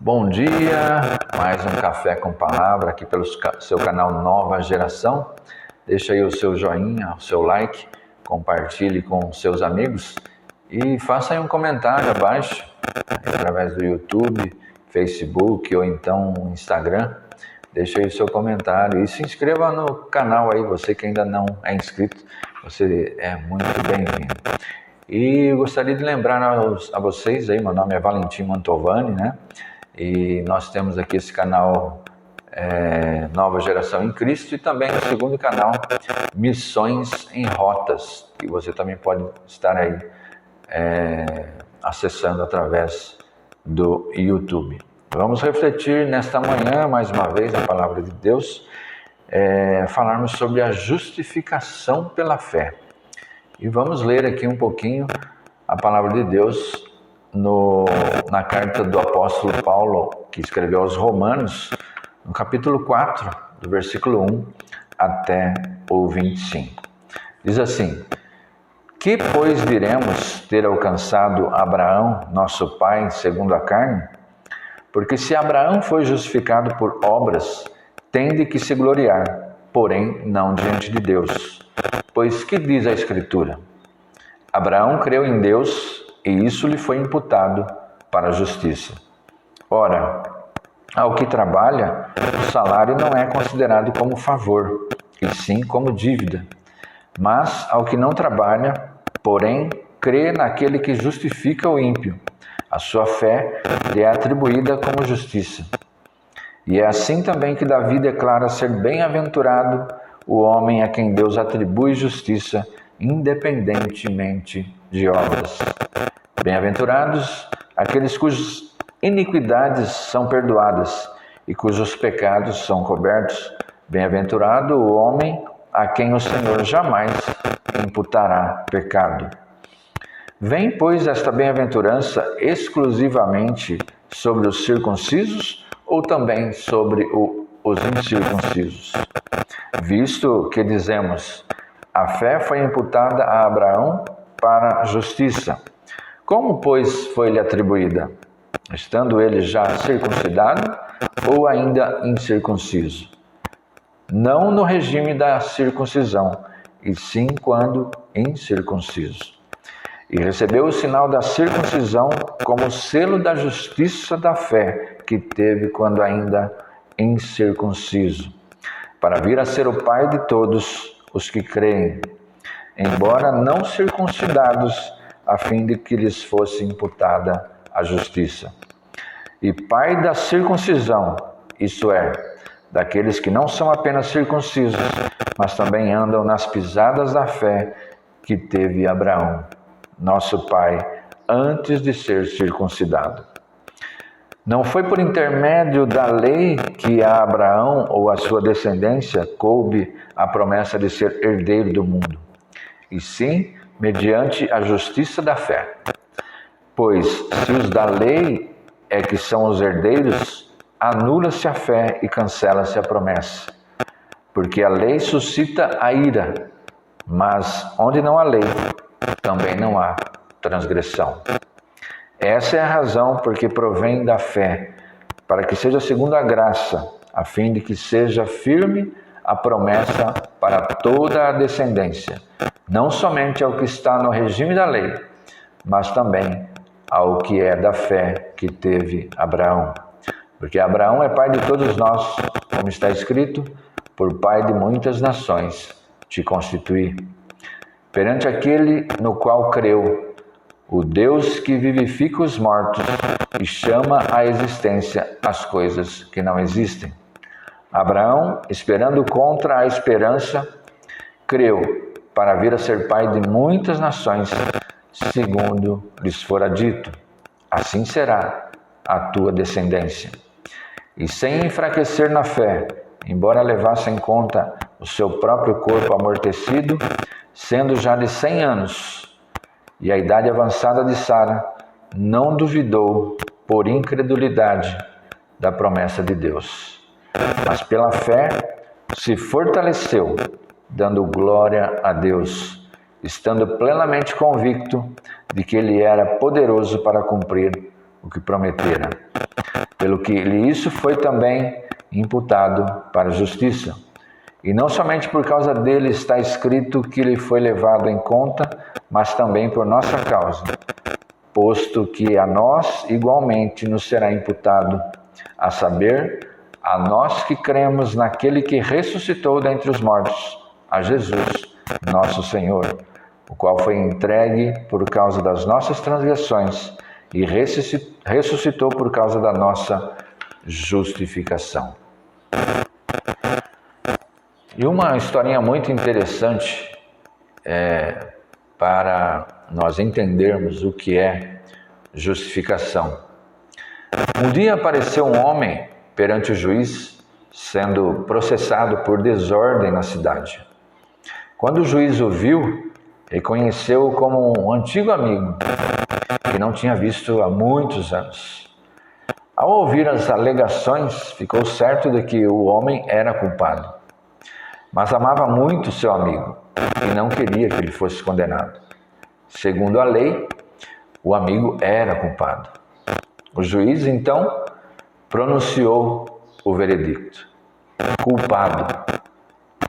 Bom dia, mais um Café com Palavra aqui pelo seu canal Nova Geração. Deixa aí o seu joinha, o seu like, compartilhe com seus amigos e faça aí um comentário abaixo, através do YouTube, Facebook ou então Instagram. Deixa aí o seu comentário e se inscreva no canal aí, você que ainda não é inscrito, você é muito bem-vindo. E gostaria de lembrar a vocês aí, meu nome é Valentim Mantovani, né? E nós temos aqui esse canal Nova Geração em Cristo e também o segundo canal Missões em Rotas, que você também pode estar aí acessando através do YouTube. Vamos refletir nesta manhã, mais uma vez, a palavra de Deus, falarmos sobre a justificação pela fé. E vamos ler aqui um pouquinho a palavra de Deus na carta do apóstolo Paulo, que escreveu aos Romanos, no capítulo 4, do versículo 1 até o 25. Diz assim: Que, pois, diremos ter alcançado Abraão, nosso pai, segundo a carne? Porque se Abraão foi justificado por obras, tem de que se gloriar, porém não diante de Deus. Pois que diz a Escritura? Abraão creu em Deus e isso lhe foi imputado para a justiça. Ora, ao que trabalha, o salário não é considerado como favor, e sim como dívida. Mas ao que não trabalha, porém, crê naquele que justifica o ímpio, a sua fé lhe é atribuída como justiça. E é assim também que Davi declara ser bem-aventurado o homem a quem Deus atribui justiça, independentemente de obras. Bem-aventurados aqueles cujas iniquidades são perdoadas e cujos pecados são cobertos. Bem-aventurado o homem a quem o Senhor jamais imputará pecado. Vem, pois, esta bem-aventurança exclusivamente sobre os circuncisos ou também sobre os incircuncisos? Visto que dizemos, a fé foi imputada a Abraão para a justiça. Como, pois, foi-lhe atribuída? Estando ele já circuncidado ou ainda incircunciso? Não no regime da circuncisão, e sim quando incircunciso. E recebeu o sinal da circuncisão como selo da justiça da fé que teve quando ainda incircunciso, para vir a ser o pai de todos os que creem, embora não circuncidados, a fim de que lhes fosse imputada a justiça. E pai da circuncisão, isto é, daqueles que não são apenas circuncisos, mas também andam nas pisadas da fé que teve Abraão, nosso pai, antes de ser circuncidado. Não foi por intermédio da lei que a Abraão ou a sua descendência coube a promessa de ser herdeiro do mundo, e sim mediante a justiça da fé. Pois, se os da lei é que são os herdeiros, anula-se a fé e cancela-se a promessa. Porque a lei suscita a ira, mas onde não há lei, também não há transgressão. Essa é a razão porque provém da fé, para que seja segundo a graça, a fim de que seja firme a promessa para toda a descendência, não somente ao que está no regime da lei, mas também ao que é da fé que teve Abraão. Porque Abraão é pai de todos nós, como está escrito, por pai de muitas nações te constituí. Perante aquele no qual creu, o Deus que vivifica os mortos e chama à existência as coisas que não existem. Abraão, esperando contra a esperança, creu para vir a ser pai de muitas nações, segundo lhes fora dito, assim será a tua descendência. E sem enfraquecer na fé, embora levasse em conta o seu próprio corpo amortecido, sendo já de 100 anos, e a idade avançada de Sara, não duvidou por incredulidade da promessa de Deus. Mas pela fé se fortaleceu, dando glória a Deus, estando plenamente convicto de que Ele era poderoso para cumprir o que prometera. pelo que isso foi também imputado para a justiça. E não somente por causa dele está escrito que ele foi levado em conta, mas também por nossa causa, posto que a nós igualmente nos será imputado, a saber, a nós que cremos naquele que ressuscitou dentre os mortos, a Jesus, nosso Senhor, o qual foi entregue por causa das nossas transgressões e ressuscitou por causa da nossa justificação. E uma historinha muito interessante para nós entendermos o que é justificação. Um dia apareceu um homem perante o juiz, sendo processado por desordem na cidade. Quando o juiz o viu, reconheceu-o como um antigo amigo, que não tinha visto há muitos anos. Ao ouvir as alegações, ficou certo de que o homem era culpado, mas amava muito seu amigo e não queria que ele fosse condenado. Segundo a lei, o amigo era culpado. O juiz, então, pronunciou o veredicto: culpado,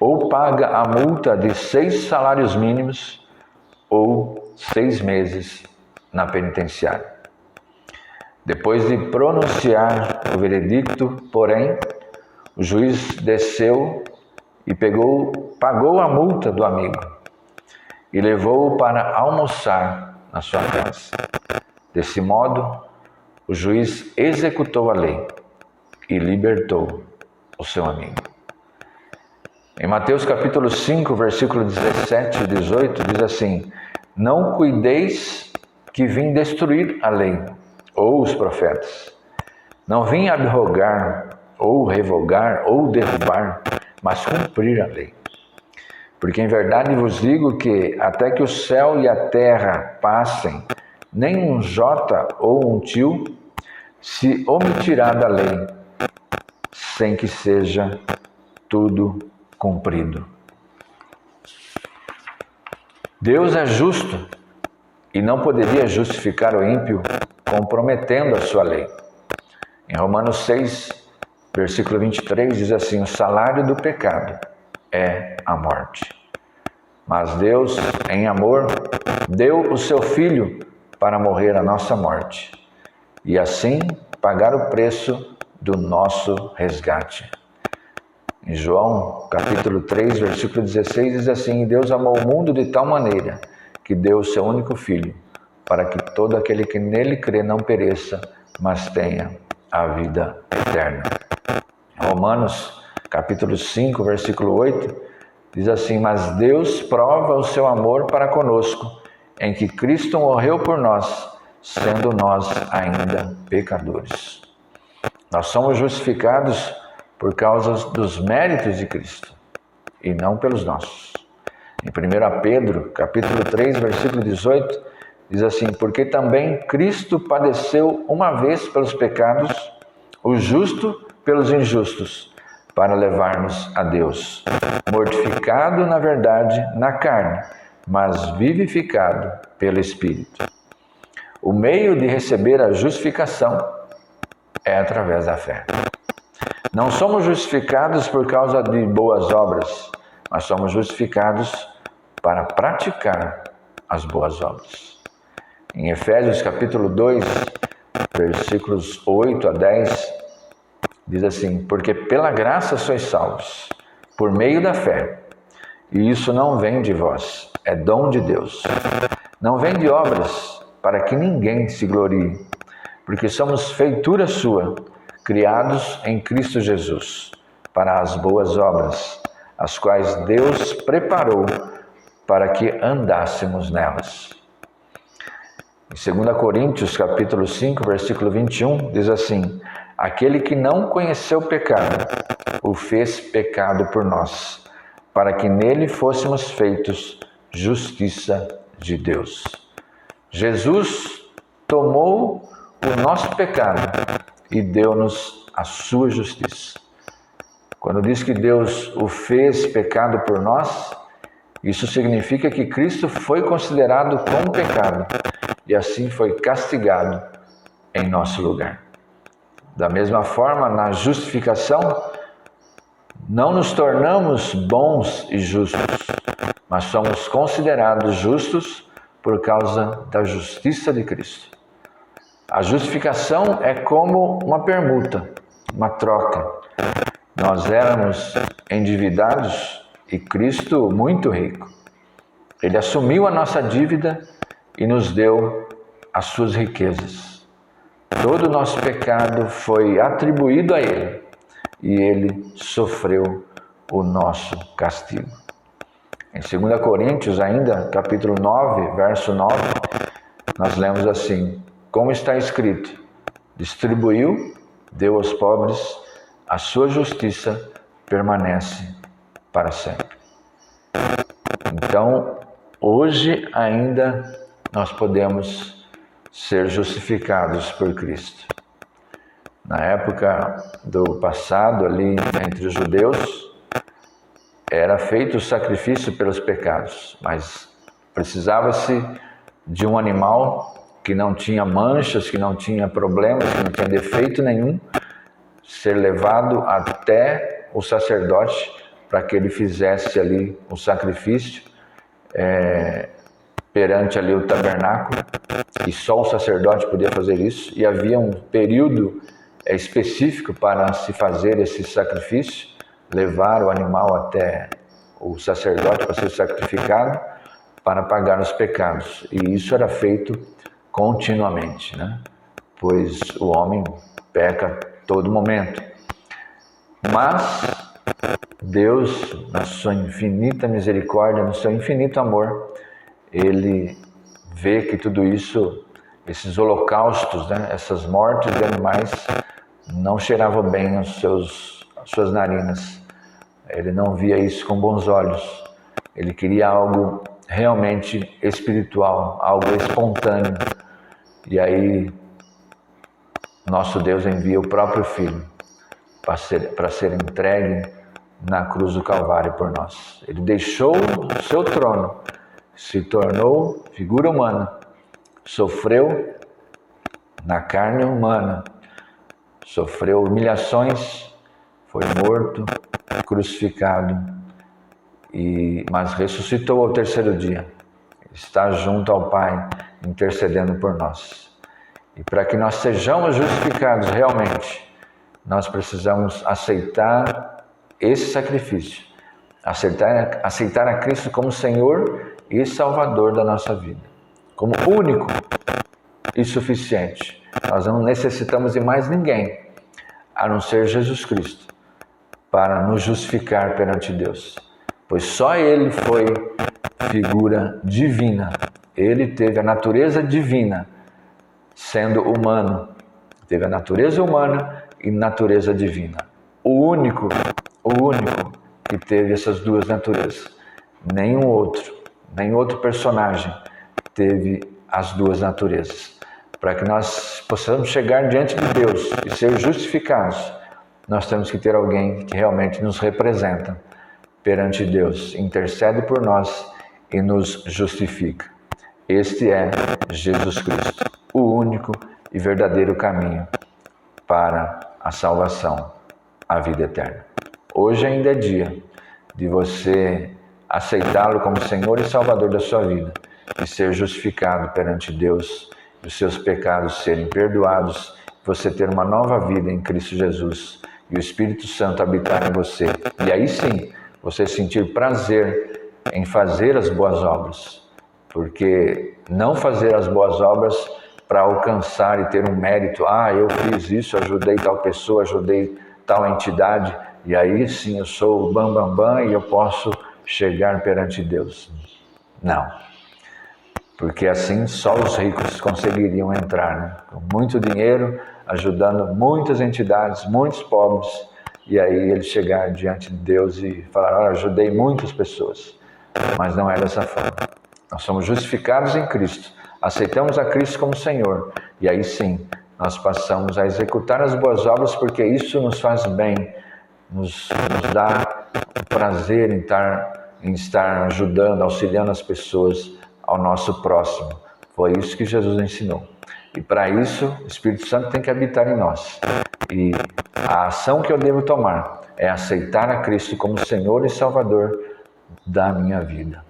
ou paga a multa de 6 salários mínimos ou 6 meses na penitenciária. Depois de pronunciar o veredicto, porém, o juiz desceu e pagou a multa do amigo e levou-o para almoçar na sua casa. Desse modo, o juiz executou a lei e libertou o seu amigo. Em Mateus capítulo 5, versículo 17 e 18, diz assim: não cuideis que vim destruir a lei ou os profetas. Não vim abrogar ou revogar ou derrubar, mas cumprir a lei. Porque em verdade vos digo que até que o céu e a terra passem, nem um jota ou um tio se omitirá da lei, sem que seja tudo cumprido. Deus é justo e não poderia justificar o ímpio comprometendo a sua lei. Em Romanos 6, versículo 23, diz assim: o salário do pecado é a morte. Mas Deus, em amor, deu o seu Filho para morrer a nossa morte e assim pagar o preço do nosso resgate. Em João, capítulo 3, versículo 16, diz assim: e Deus amou o mundo de tal maneira que deu o seu único Filho, para que todo aquele que nele crê não pereça, mas tenha a vida eterna. Romanos, capítulo 5, versículo 8, diz assim: mas Deus prova o seu amor para conosco, em que Cristo morreu por nós, sendo nós ainda pecadores. Nós somos justificados por causa dos méritos de Cristo, e não pelos nossos. Em 1 Pedro, capítulo 3, versículo 18, diz assim: porque também Cristo padeceu uma vez pelos pecados, o justo pelos injustos, para levar-nos a Deus, mortificado na verdade na carne, mas vivificado pelo Espírito. O meio de receber a justificação é através da fé. Não somos justificados por causa de boas obras, mas somos justificados para praticar as boas obras. Em Efésios capítulo 2, versículos 8 a 10, diz assim: porque pela graça sois salvos, por meio da fé, e isso não vem de vós, é dom de Deus. Não vem de obras, para que ninguém se glorie, porque somos feitura sua, criados em Cristo Jesus, para as boas obras, as quais Deus preparou para que andássemos nelas. Em 2 Coríntios, capítulo 5, versículo 21, diz assim: aquele que não conheceu o pecado, o fez pecado por nós, para que nele fôssemos feitos justiça de Deus. Jesus tomou o nosso pecado e deu-nos a sua justiça. Quando diz que Deus o fez pecado por nós, isso significa que Cristo foi considerado como pecado e assim foi castigado em nosso lugar. Da mesma forma, na justificação, não nos tornamos bons e justos, mas somos considerados justos por causa da justiça de Cristo. A justificação é como uma permuta, uma troca. Nós éramos endividados e Cristo muito rico. Ele assumiu a nossa dívida e nos deu as suas riquezas. Todo o nosso pecado foi atribuído a Ele e Ele sofreu o nosso castigo. Em 2 Coríntios, ainda, capítulo 9, verso 9, nós lemos assim: como está escrito, distribuiu, deu aos pobres, a sua justiça permanece para sempre. Então, hoje ainda nós podemos ser justificados por Cristo. Na época do passado, ali entre os judeus, era feito o sacrifício pelos pecados, mas precisava-se de um animal que não tinha manchas, que não tinha problemas, que não tinha defeito nenhum, ser levado até o sacerdote para que ele fizesse ali o sacrifício perante ali o tabernáculo, e só o sacerdote podia fazer isso, e havia um período específico para se fazer esse sacrifício, levar o animal até o sacerdote para ser sacrificado, para pagar os pecados. E isso era feito continuamente, né? Pois o homem peca todo momento. Mas Deus, na sua infinita misericórdia, no seu infinito amor, Ele vê que tudo isso, esses holocaustos, né, essas mortes de animais, não cheiravam bem às suas narinas. Ele não via isso com bons olhos. Ele queria algo realmente espiritual, algo espontâneo. E aí, nosso Deus envia o próprio Filho para ser entregue na cruz do Calvário por nós. Ele deixou o seu trono, se tornou figura humana, sofreu na carne humana, sofreu humilhações, foi morto, crucificado, mas ressuscitou ao terceiro dia. Está junto ao Pai, intercedendo por nós. E para que nós sejamos justificados realmente, nós precisamos aceitar esse sacrifício, aceitar a Cristo como Senhor e Salvador da nossa vida, como único e suficiente. Nós não necessitamos de mais ninguém, a não ser Jesus Cristo, para nos justificar perante Deus, pois só Ele foi figura divina. Ele teve a natureza divina, sendo humano, teve a natureza humana e natureza divina. O único que teve essas duas naturezas. Nenhum outro personagem teve as duas naturezas. Para que nós possamos chegar diante de Deus e ser justificados, nós temos que ter alguém que realmente nos representa perante Deus, intercede por nós e nos justifica. Este é Jesus Cristo, o único e verdadeiro caminho para a salvação, a vida eterna. Hoje ainda é dia de você aceitá-lo como Senhor e Salvador da sua vida e ser justificado perante Deus, e os seus pecados serem perdoados, você ter uma nova vida em Cristo Jesus e o Espírito Santo habitar em você. E aí sim, você sentir prazer em fazer as boas obras, porque não fazer as boas obras para alcançar e ter um mérito, eu fiz isso, ajudei tal pessoa, ajudei tal entidade, e aí sim eu sou o bam e eu posso chegar perante Deus. Não, porque assim só os ricos conseguiriam entrar, né? Com muito dinheiro, ajudando muitas entidades, muitos pobres, e aí eles chegar diante de Deus e falar, ajudei muitas pessoas. Mas não é dessa forma. Nós somos justificados em Cristo, aceitamos a Cristo como Senhor, e aí sim nós passamos a executar as boas obras, porque isso nos faz bem, nos dá prazer em estar ajudando, auxiliando as pessoas ao nosso próximo. Foi isso que Jesus ensinou. E para isso, o Espírito Santo tem que habitar em nós. E a ação que eu devo tomar é aceitar a Cristo como Senhor e Salvador da minha vida.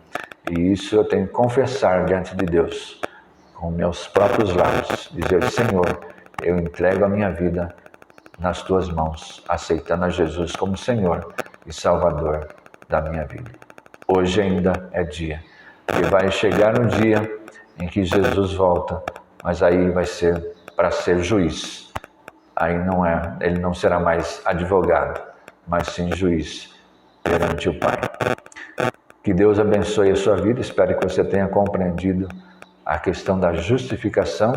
E isso eu tenho que confessar diante de Deus, com meus próprios lábios. Dizer: Senhor, eu entrego a minha vida nas tuas mãos, aceitando a Jesus como Senhor e Salvador da minha vida. Hoje ainda é dia, e vai chegar um dia em que Jesus volta, mas aí vai ser para ser juiz. Aí ele não será mais advogado, mas sim juiz perante o Pai. Que Deus abençoe a sua vida, espero que você tenha compreendido a questão da justificação.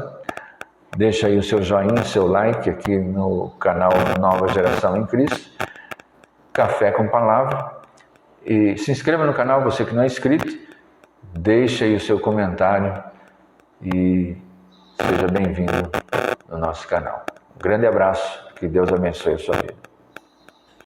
Deixa aí o seu joinha, seu like aqui no canal Nova Geração em Cristo, Café com Palavra. E se inscreva no canal, você que não é inscrito, deixa aí o seu comentário e seja bem-vindo no nosso canal. Um grande abraço, que Deus abençoe a sua vida.